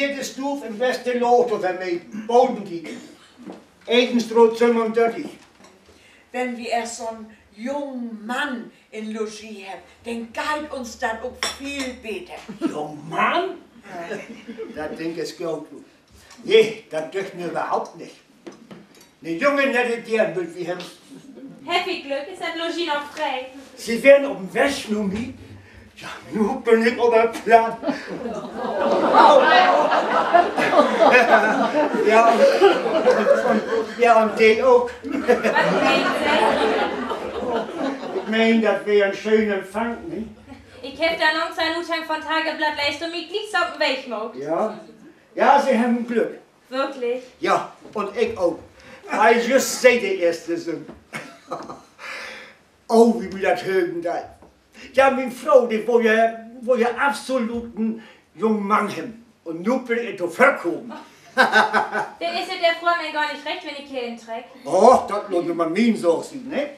hier de Stuf im Westen Lotto vermieten. Bodendieck. Edenstroh 35. Wenn wir erst so einen jungen Mann in Logis haben, dann geht uns das auch viel besser. Jung Mann? Das Ding ist gut. Nee, das dürfen wir überhaupt nicht. Eine junge, nette Dirn will wie haben. Happy Glück, ist das Logis noch frei? Sie werden auf dem Weg, Numi. Ja, nun bin ich auf dem Plan. Ja, und den auch. Was meint Ich meine, das wäre ein schöner Empfang, nicht? Ich hab da noch einen Uthang von Tageblatt leicht und mich liegt's auf dem Weg gemacht. Ja. Ja, Sie haben Glück. Wirklich? Ja, und ich auch. Ich just sehe die erste Sinn. Oh, wie mir das hören da. Ja, meine Frau, die wo ja absoluten jungen Mann haben. Und nun bin ich zu verkommen. Dann ist es der Frau gar nicht recht, wenn ich hier inträg. Oh, das lohnt man mir so sehen, ne?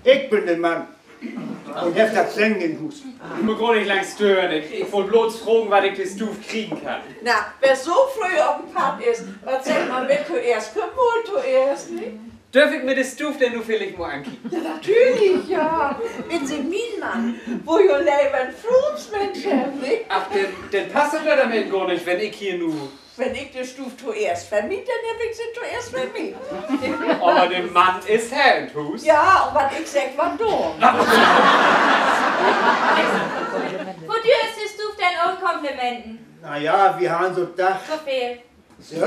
Ich bin der Mann. Und hab das Singen im Hus. Ich muss gar nicht lang stören. Ich wollte bloß fragen, was ich das Stuf kriegen kann. Na, wer so früh auf dem Pub ist, was sagt man, wer zuerst kommt, wohl zuerst, nicht? Darf ich mir das Stuf denn nur vielleicht mal ankicken? Ja, natürlich, ja. Wenn Sie mein Mann, wo ihr Leben ein Fruitsmensch habt, nicht? Ach, denn passt das damit gar nicht, wenn ich hier nur... Wenn ich die Stuf zuerst vermiete, dann hab ich sie zuerst vermietet. Aber der Mann ist Herr im Hus. Ja, und was ich sag, war dumm. Wodür ist du denn auch Komplimenten? Naja, wir haben so gedacht. Zu viel. So?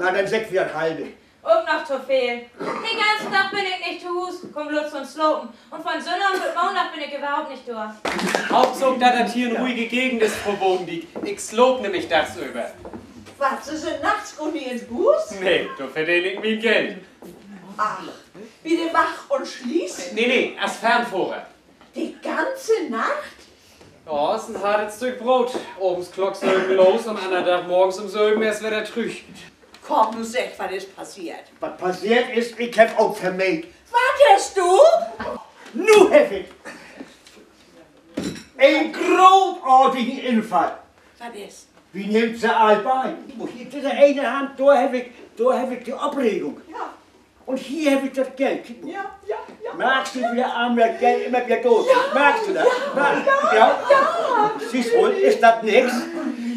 Na, dann sag wir das halbe. Und noch zu viel. Den ganzen Tag bin ich nicht zu Hus, komm bloß von Slopen. Und von Sonntag und Montag bin ich überhaupt nicht durch. Hauptsache, dass das hier eine ruhige Gegend ist, Frau Bodendieck. Ich slob nämlich das über. Was, Sie sind nachts gut ins Bus? Nee, da verdiene ich mein Geld. Ach, wie die wach und schließt? Nee, als Fernfahrer. Die ganze Nacht? Ja, ist ein hartes Stück Brot. Obens Glock sollen los, am anderen Tag morgens um 7 erst wieder trüch. Komm, du sag, was ist passiert? Was passiert ist, ich hab auch vermählt. Wartest du? Nu hab ich einen grobartigen Infall. Was ist? Wie nimmt sie allbein? Hier in der eine Hand, da hab ich die Abregung. Ja, Und hier hab ich das Geld. ja. Magst du wieder arm das Geld immer wieder durch? Magst du das? Ja. Siehst du, ist das nix?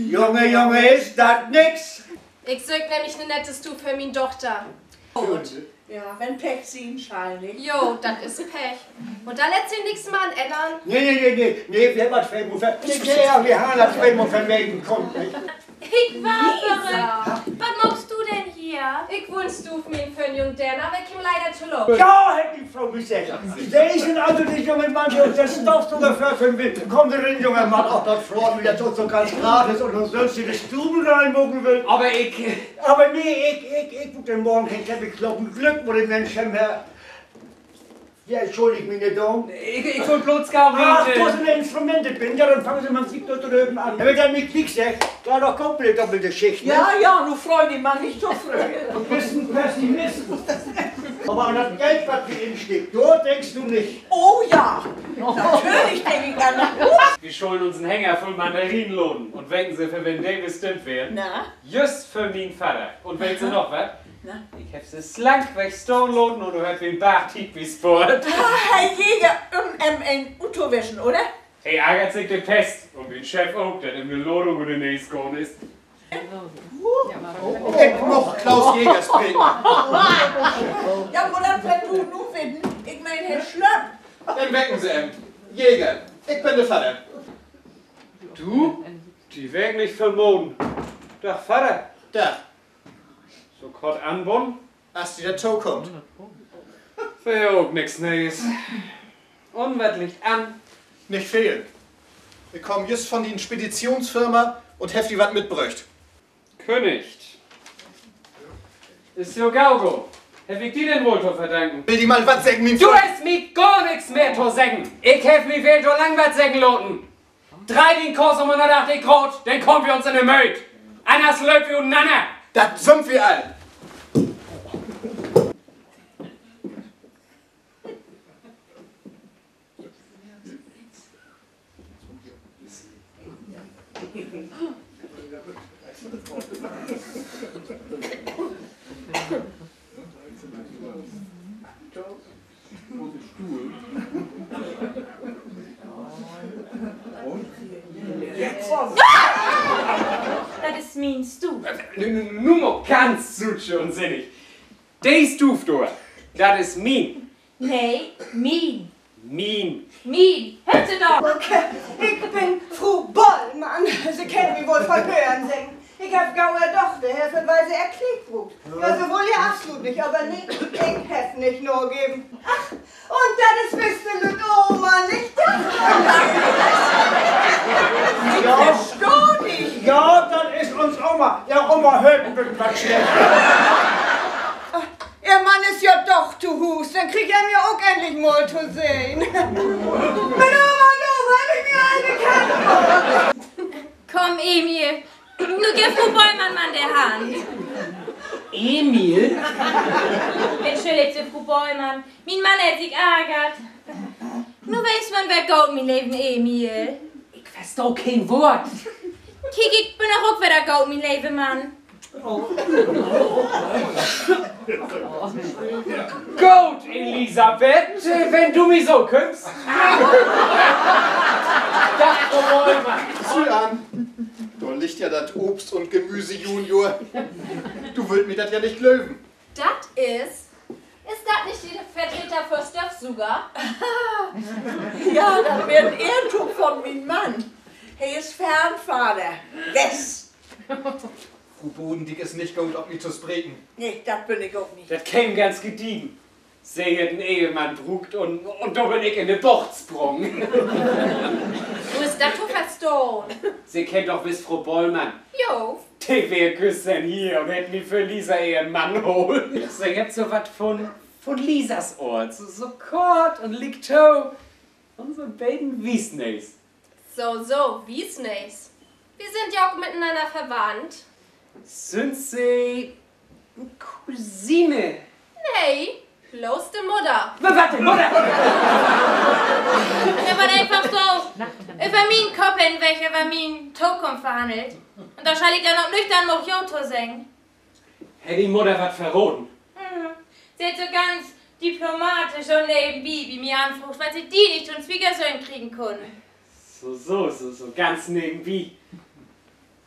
Junge, ist das nix? Ich sög nämlich eine nette Stuf für meine Tochter. Gut. Ja, wenn Pech ziehen scheinlich. Jo, das ist Pech. Und da lässt sich nichts mal ändern. Nee, wir haben das Vermögen. Ja, wir haben das Vermögen kommt nicht. Ich war verrückt. Was machst du denn hier? Ich wünsch Stuf mir für einen jungen Dern, aber ich komm leider zu los. Ja, hätte die Frau gesagt. Der ist ein also der junge Mann, der uns das Stoff sogar verfilmen will. Kommt der junger Mann, auch das Freund wieder so ganz gratis und du sollst dir die Stuben reinmucken will. Aber ich... Aber nee, ich guck den Morgen kein Teppich klopfen. Glück, wo den Menschen her. Ja, entschuldigt mich nicht, Dom. Ich wollte bloß gar Ach, nicht... du hast eine Instrumente bin, ja, dann fangen Sie mal Musik dort drüben an. Wenn er nicht kriegt, da doch komplett doppelte Schicht. Ne? Ja, du freu dich mal nicht so früh. Du bist ein Pessimist. Aber an das Geld, was drin steckt, da denkst du nicht. Oh ja, natürlich denke ich an das. Wir schulden uns einen Hänger voll Mandarinen lohnen. Und wenken Sie, für wen der bestimmt wäre. Na? Just für meinen Vater. Und wenken Sie noch was? Na? Ich hab sie slank weg Stone lohnen und du hört wie ein Bachtief wie Sport. Herr Jäger, ein Unterwäschen, oder? Hey, ärgert sich der Pest. Und den Chef auch, der in der Lohung oder nächst gekommen ist. Ich noch Klaus Jägers bringen. Ja, wo dann wenn du nur finden? Ich mein, Herr Schlapp. Dann wecken Sie ihn. Jäger, ich bin der Vater. Du? Die weg nicht vermoden. Doch, Vater. Da, So kort anbon? als die der Toe kommt. Wär auch nix Neues. Und was liegt an? Nicht fehlen. Ich komm just von die Speditionsfirma und heft die was mitbrücht. Königt. Ist so Gaugo. Hab ich dir denn wohl zu verdanken? Will die mal was sagen, mein Du Freund? hast mir gar nichts mehr zu sagen. Ich hef mich viel zu lang was sagen loten. Drei den Kurs um 180 Grad, dann kommen wir uns in den Möd. Anders läuft wie und Nanner. Das sind wir all. Das ist mein Stuf. Nur mal ganz südsch und sinnig. Der Stuf, du, das ist mein. Nee, mein. Mein. Mein. Hört sie doch. Okay, ich bin Frau Bollmann. Sie kennen mich wohl von Hören singen. Ich hab gaue Tochter, helfen, weil sie erklickt wird. Ja, so wohl ja absolut nicht, aber nee, ich hätte nicht nur geben. Ach, und das bist du mit Oma, nicht das? Ja, Versteh dich. ja, das ist uns Oma. Ja, Oma hört ein bisschen was schlecht. Ihr Mann ist ja doch zu Hus, dann kriegt er mir auch endlich mal zu sehen. Mit Oma, du, weil ich mir eine kann. Komm, Emil. Nu gib Frau Bollmann mal die Hand. Emil? Entschuldigt, Frau Bollmann. Mein Mann hat sich ärgert. Nu weiß man, wer geht mein Leben, Emil. Ich versteh kein Wort. Kiek, ich bin auch wer geht mein Leben, Mann. Gut, Elisabeth, wenn du mich so kümmst. Das wollen wir. Sieh an. Da liegt ja das Obst- und Gemüse, Junior. Du willst mir das ja nicht löwen. Das ist das nicht die Vertreter für Stoffsuger? Ja, das wird ein Irrtum von meinem Mann. Er ist Fernvater. Wes? Frau Bodendick ist nicht gut, ob mich zu spreken. Nee, das bin ich auch nicht. Das käme ganz gediegen. Sie hat einen Ehemann brugt und da bin ich in den Bucht gesprungen. Wo ist das zu verstehen? Sie kennt doch bis Frau Bollmann. Jo. Die wär küssen hier und hätte mich für Lisa ihren Mann holen. Sie hat so was von Lisas Ort. So kort und liegt ho. Und so beiden Wiesneys. So, wie's nicht? Wir sind ja auch miteinander verwandt. Sind Sie Cousine? Nee, bloß die Mutter. Warte, Mutter! Er war einfach so über meinen Kopf hinweg, über meinen Zukunft verhandelt. Und da schall ich dann noch nüchtern Mochioto singen. Hätte die Mutter was verroten? Sie hat so ganz diplomatisch und nebenbei wie mir anfragt, weil sie die nicht und Schwiegersohn kriegen konnten. So ganz nebenbei.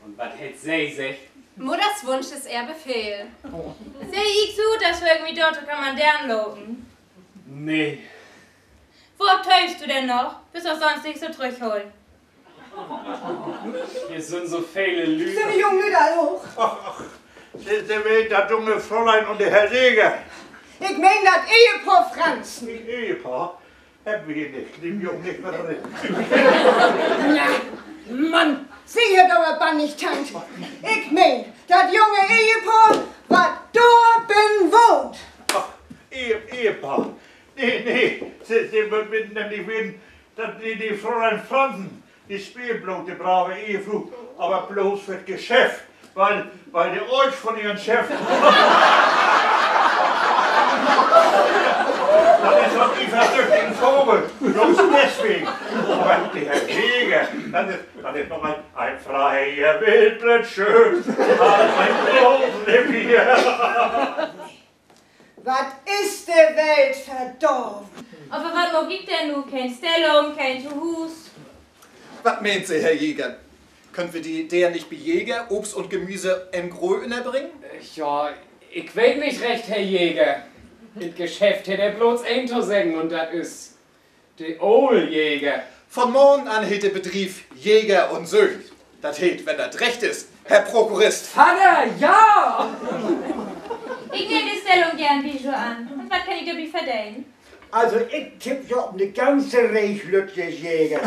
Und was hätte sie sich? Mutters Wunsch ist eher Befehl. Sehe ich so, dass wir irgendwie dort Kommandern loben. Nee. Wo abtäufst du denn noch? Bist doch sonst nicht so zurückholen. Hier sind so viele Sind Lügen. die Jungen wieder hoch? Sie weht, das junge Fräulein und der Herr Jäger. Ich mein das Ehepaar Franz. Ein Ehepaar? Haben wir hier nicht, dem Jungen nicht mehr drin. Mann! Sie hat aber bann nicht tant. Ich mein, das junge Ehepaar, was da bin wohnt. Ach, Ehepaar. Nee, sie würden nämlich wen, dass die Fräulein Franzen, die spielt bloß die brave Ehefrau, aber bloß für das Geschäft, weil der euch von ihren Chef. Das ist doch die versüchtigen Vogel, bloß deswegen. Aber der Herr Jäger, das ist noch ein freier Wildbret schön, als ein großes Bier. Was ist der Welt verdorben? Aber was noch gibt denn nun? Kein Stellung, kein Zuhus. Was meint Sie, Herr Jäger? Können wir der nicht bejäger, Obst und Gemüse im Gröner bringen? Ja, ich weiß nicht recht, Herr Jäger. Im Geschäft hätte er bloß ein zu sagen und das ist der Ohljäger. Von morgen an hätte der Betrieb Jäger und Söhn. Das hätt, wenn das recht ist, Herr Prokurist. Vater, ja! Ich nehme die Stellung gern wie schon an. Und was kann ich dabei verdienen? Also ich tippe so auf eine ganze Reichslütze Jäger.